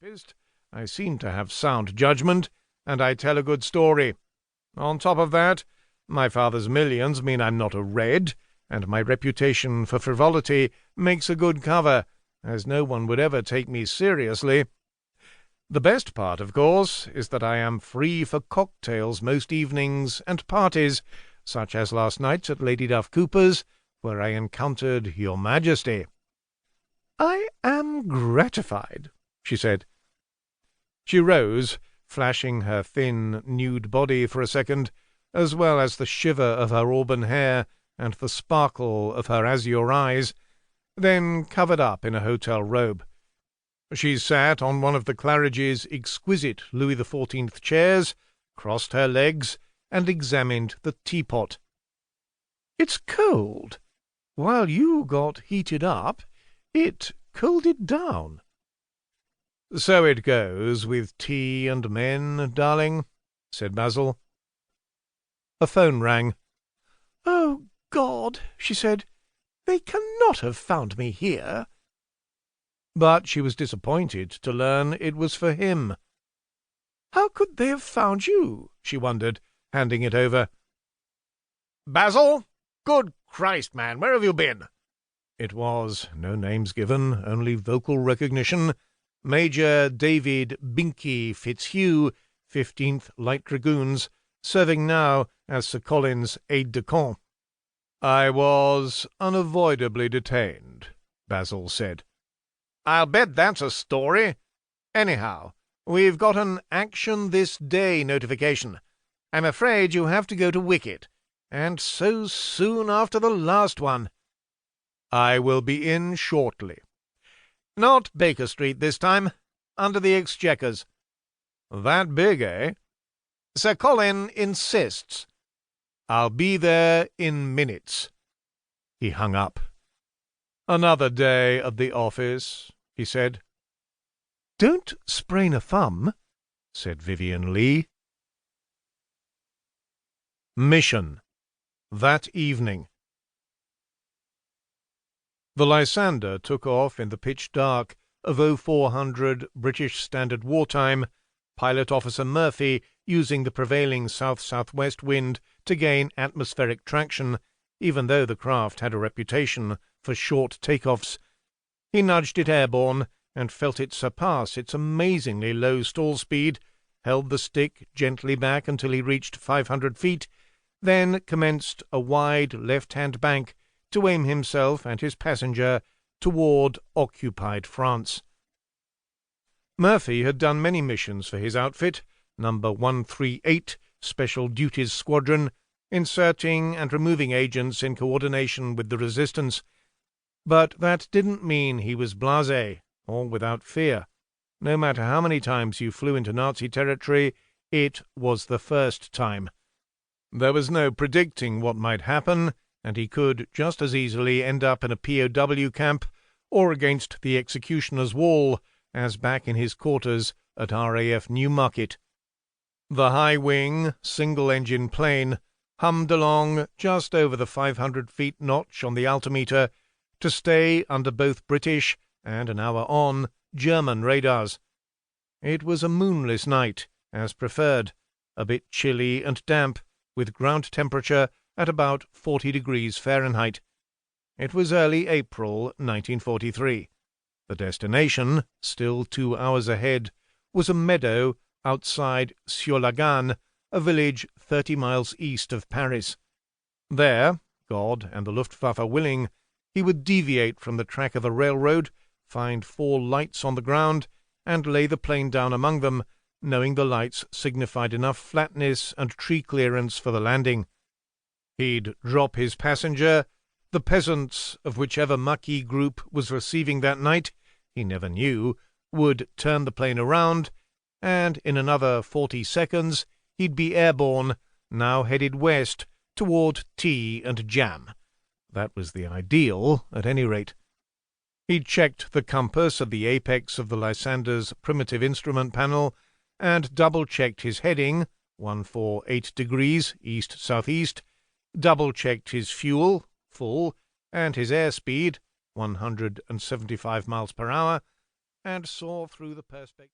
typist, I seem to have sound judgment, and I tell a good story. On top of that, my father's millions mean I'm not a red, and my reputation for frivolity makes a good cover, as no one would ever take me seriously. The best part, of course, is that I am free for cocktails most evenings and parties, such as last night at Lady Duff Cooper's, where I encountered your Majesty." "I am gratified," she said. She rose, flashing her thin, nude body for a second, as well as the shiver of her auburn hair and the sparkle of her azure eyes, then covered up in a hotel robe. She sat on one of the Claridge's exquisite Louis XIV chairs, crossed her legs, and examined the teapot. "It's cold. While you got heated up, it cooled it down." "So it goes with tea and men, darling," said Basil. A phone rang. "Oh, God," she said, "they cannot have found me here." But she was disappointed to learn it was for him. "How could they have found you?" she wondered, handing it over. "Basil? Good Christ, man, where have you been?" It was, no names given, only vocal recognition, Major David Binky Fitzhugh, 15th Light Dragoons, serving now as Sir Colin's aide-de-camp. "I was unavoidably detained," Basil said. "I'll bet that's a story. Anyhow, we've got an Action This Day notification. I'm afraid you have to go to wicket, and so soon after the last one." "I will be in shortly." "Not Baker Street this time. Under the Exchequers." "That big, eh?" "Sir Colin insists." "I'll be there in minutes." He hung up. "Another day at the office," he said. "Don't sprain a thumb," said Vivien Leigh. Mission. That evening. The Lysander took off in the pitch dark of 0400 British Standard Wartime, Pilot Officer Murphy using the prevailing south-southwest wind to gain atmospheric traction, even though the craft had a reputation for short takeoffs. He nudged it airborne and felt it surpass its amazingly low stall speed, held the stick gently back until he reached 500 feet, then commenced a wide left-hand bank to aim himself and his passenger toward occupied France. Murphy had done many missions for his outfit, number 138, Special Duties Squadron, inserting and removing agents in coordination with the resistance. But that didn't mean he was blasé, or without fear. No matter how many times you flew into Nazi territory, it was the first time. There was no predicting what might happen, and he could just as easily end up in a POW camp or against the executioner's wall as back in his quarters at RAF Newmarket. The high-wing, single-engine plane hummed along just over the 500-feet notch on the altimeter to stay under both British and, an hour on, German radars. It was a moonless night, as preferred, a bit chilly and damp, with ground temperature at about 40 degrees Fahrenheit. It was early April 1943. The destination, still 2 hours ahead, was a meadow outside Sur-la-Gagne, a village 30 miles east of Paris. There, God and the Luftwaffe willing, he would deviate from the track of a railroad, find 4 lights on the ground, and lay the plane down among them, knowing the lights signified enough flatness and tree clearance for the landing. He'd drop his passenger. The peasants of whichever Maquis group was receiving that night, he never knew, would turn the plane around, and in another 40 seconds he'd be airborne, now headed west toward tea and jam. That was the ideal, at any rate. He'd checked the compass at the apex of the Lysander's primitive instrument panel and double-checked his heading, 148 degrees east-southeast, double-checked his fuel, full, and his airspeed, 175 miles per hour, and saw through the perspective.